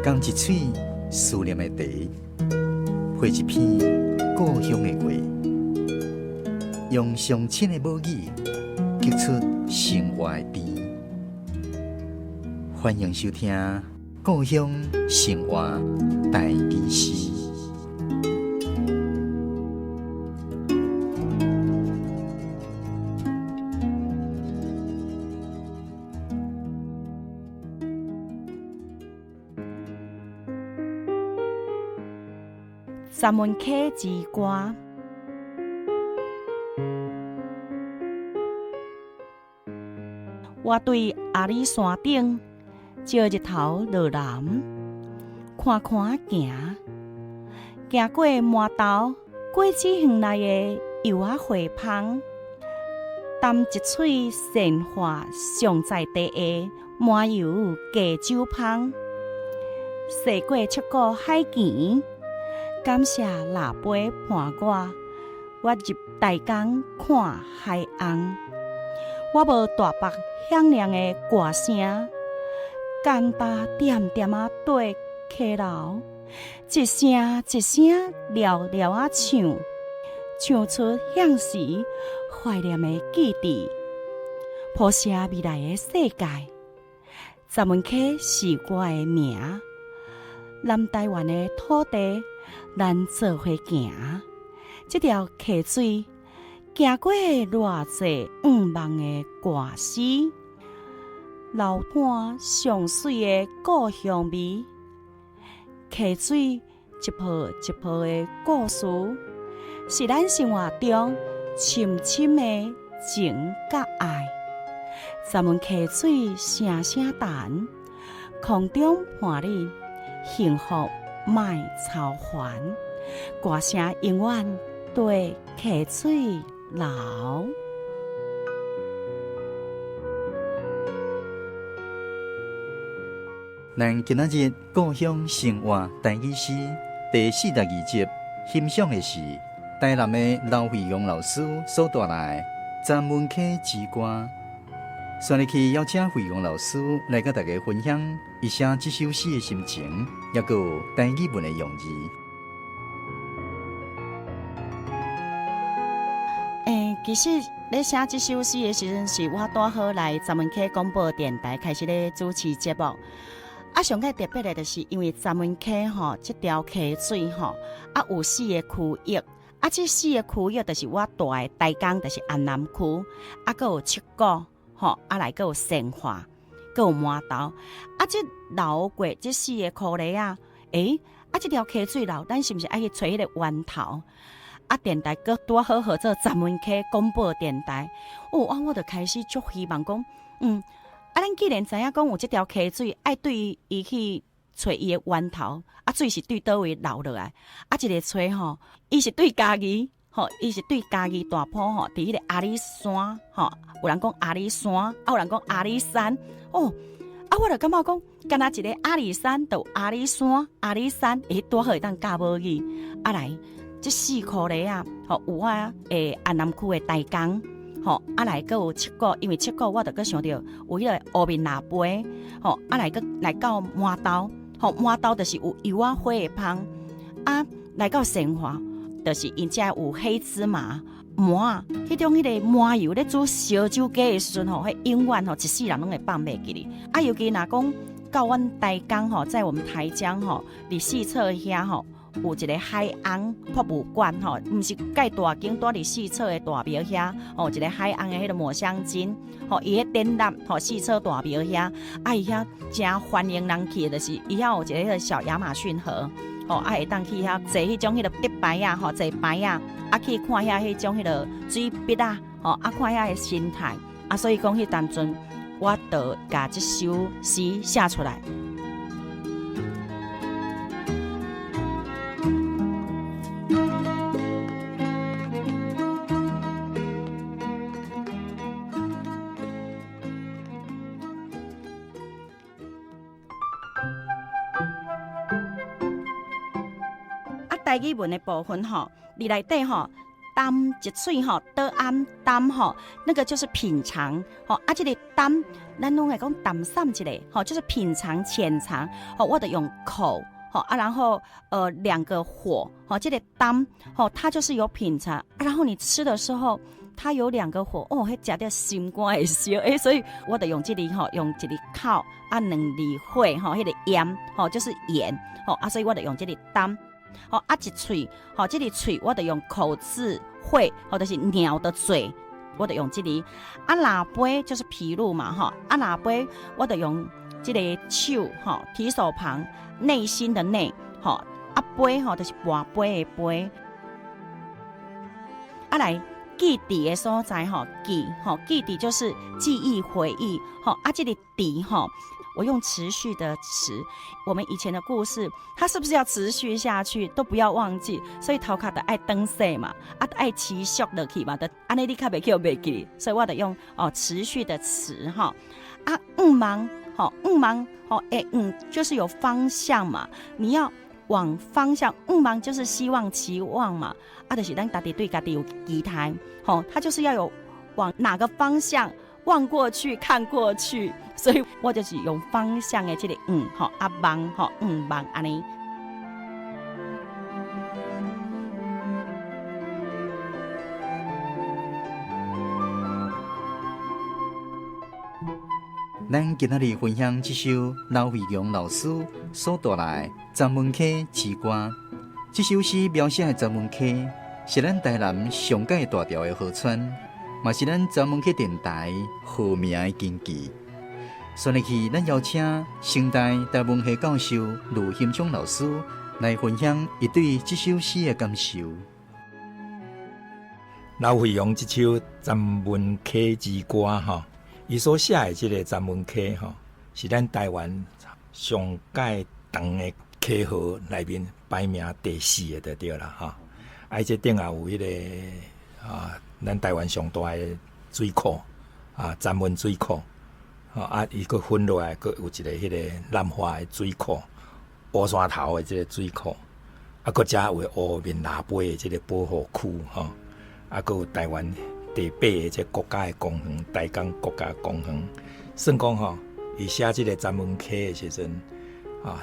讲一嘴思念的茶，配一片故乡的话，用上亲的母语激出生活的甜。欢迎收听《故乡生活台语诗》。三门溪之歌，我对阿里山顶照日头落南，看看行，行过麻豆果子园内的柚仔花芳，啖一喙鲜花上在地的麻油鸡酒芳，驶过七股海墘。感谢腊杯伴我入大江看海岸。我无大腹响亮的歌声，简单点点啊对溪流，一声一声寥寥啊唱，唱出向时怀念的记忆，谱写未来的世界。三门溪是我的名，南台湾的土地。咱做伙行，这条溪水行过偌济望的歌诗，流淌上水的故乡味。溪水一泡一泡的故事，是咱生活中深深的情甲爱。三门溪水声声弹，空中伴你幸福。莫操烦，歌声永远对溪水流。咱今仔日故乡生活台语诗第42集，欣赏的是台南的刘惠荣老师所带来《三门溪之歌》。选入去邀请惠荣老师来跟大家分享一下这首诗的心情，也有台语文的用意。其实咧写这首诗的时阵，是我带好来三门溪广播电台开始咧主持节目。上个特别的，就是因为三门溪这条溪水有4个区域，这4个区域就是我住的台江，就是安南区，还有七股。来个有鲜花，个有麻豆，这流过这4个窟窿啊，这条溪水流，咱是不是爱去找迄个源头？电台搁拄好合作三门溪广播电台，我就开始足希望讲，咱既然知影讲有这条溪水，爱对伊去找伊的源头，水是对倒位流落来，一个吹伊是对家己。伊是对家己大埔伫迄个阿里山有人讲阿里山，有人讲阿里山我就感觉讲，敢若一个阿里山，就阿里山，阿里山多好会当教母语。来，这4窟窿有我安南区的大江，来个有七股，因为七股我就搁想到有迄个乌面腊杯，来到麻豆，麻豆就是有柚仔花的芳，来到鲜花。就是因遮有黑芝麻麻，迄种迄个麻油咧煮烧酒鸡的时阵迄永远一世人拢会放袂记哩。尤其若讲到阮台江在我们台江伫四侧遐有一个海岸博物馆毋是介大间，住伫四侧的大庙遐有一个海岸的迄个抹香鲸伊迄展览四侧大庙遐伊遐真欢迎人去的，就是伊遐有一个小亚马逊河。会当去遐坐迄种迄个竹排坐排去看遐迄种迄个水笔看遐的生态所以讲迄当阵我就甲这首诗写出来。台语文的部分伫内底担一喙吼，得安担吼，那个就是品尝吼。啊，这个担，咱拢会讲淡散一个吼，就是品尝浅尝吼。我得用口吼啊，然后2个火吼，这个担吼，它就是有品尝啊。然后你吃的时候，它有2个火哦，迄食到心肝会烧所以我得用这里吼，用这里烤啊2厘火吼，迄个盐吼就是盐吼啊，所以我得用这里担。哦啊，一喙，好、哦，这里喙我得用口字会，或者是鸟的嘴，我得用这里。啊，喇杯就是皮肉嘛，哈、哦，啊喇杯我得用这个手，哈、哦，提手旁，内心的内，哈、哦，啊杯哈、哦，就是跋杯的杯。啊来记忆的所在，哈、哦，记，哈、哦，记忆就是记忆回忆，哈、哦，啊这里忆，哈、哦。我用持续的持，我们以前的故事，它是不是要持续下去，都不要忘记。所以头壳的爱登细嘛，啊爱持续落去嘛，的安尼你卡袂记袂记，所以我得用持续的持哈。啊忙好忙好就是有方向嘛，你要往方向忙就是希望期望嘛，啊就是咱家己对家己有期待，好，它就是要有往哪个方向。望过去，看过去，所以我就是用方向的这个好啊忙好忙安尼。咱今仔日分享这首刘惠强老师所带来《曾文溪之歌》。这首诗描写的曾文溪是咱台南上界大条的河川。嘛是咱曾文溪电台好名的根基。所以咱邀请清代台文系教授卢兴忠老师来分享伊对这首诗的感受。刘惠强这首《曾文溪之歌》哈，伊所写的这个曾文溪哈，是咱台湾上界长的溪河内面排名第4个就对啦哈。而且顶下有迄个咱台湾上大的水库曾文水库伊佫分落来，佫有一个迄个南华的水库，乌山头的这个水库，佫遮有乌面喇叭的这个保护区佫有台湾第8个这国家的公园，台江国家公园。算讲伊写这个曾文溪的时阵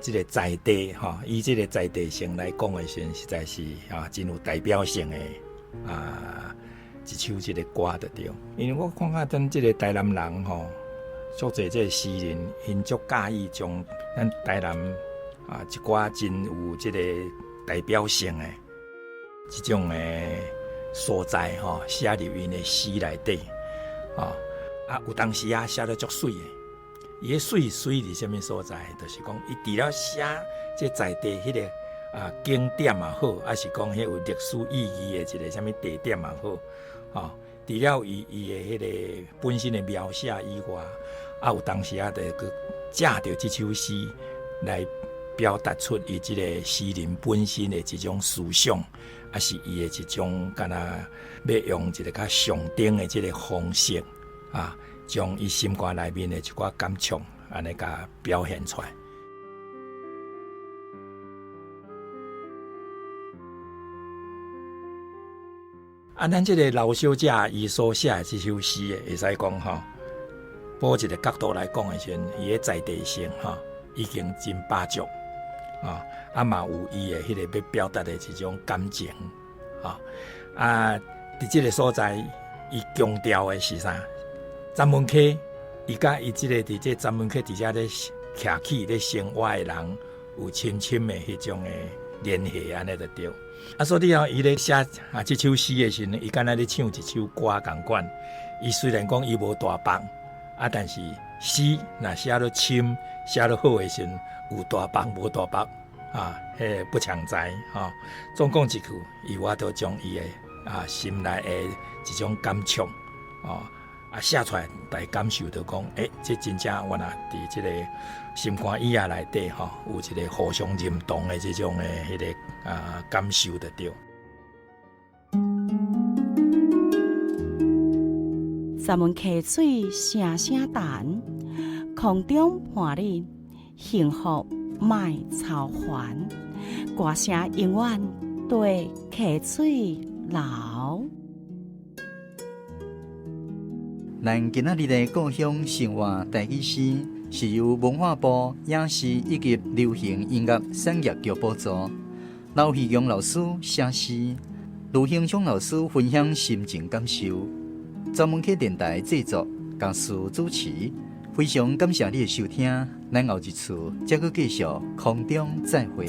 这个在地以这个在地性来讲的时阵，实在是真有代表性的一首这个歌就对，因为我看看咱这个台南人足侪这个诗人，因足介意将咱台南一寡真有这个代表性的这种的所在写入因的诗内底有当时写得足水的，伊个水伫什么所在？就是讲伊除了写这在地迄个景点也好，还是讲迄有历史意义的一个什么地点也好。除了伊的迄个本身的描写以外，有当时就去借着这首诗来表达出伊这个诗人本身的一种思想，还是伊的一种敢若要用一个较上等的这个方式将伊心肝内面的一寡感触安尼甲表现出来。咱这个老小姐伊所写的这首诗，会使讲从一个角度来讲的时候，伊的在地性已经真饱足嘛有伊的迄个要表达的一种感情伫这个所在，伊强调的是啥？曾文溪，伊甲伊这个伫这曾文溪底下咧徛起咧生活的人，有深深的迄种的联系，安尼就对。所以伊咧写这首诗的时候，伊敢若咧唱一首歌共款。伊虽然讲伊无大放但是诗若写得深、写得好的时候，有大放无大放迄不强在总讲一句，伊我都将伊的心内的一种感触写出来，大家感受到讲，这真正我若伫这个心肝意内底有一个互相认同的这种的迄个感受就对。三门溪水声声弹，空中伴你幸福莫操烦，歌声永远对溪水老。咱今仔日的故乡生活台语诗，是由文化部影视以及流行音乐产业局补助。刘旭阳老师写诗，卢兴昌老师分享心情感受。专门去电台制作，家事主持。非常感谢你的收听，咱后一次再去继续空中再会。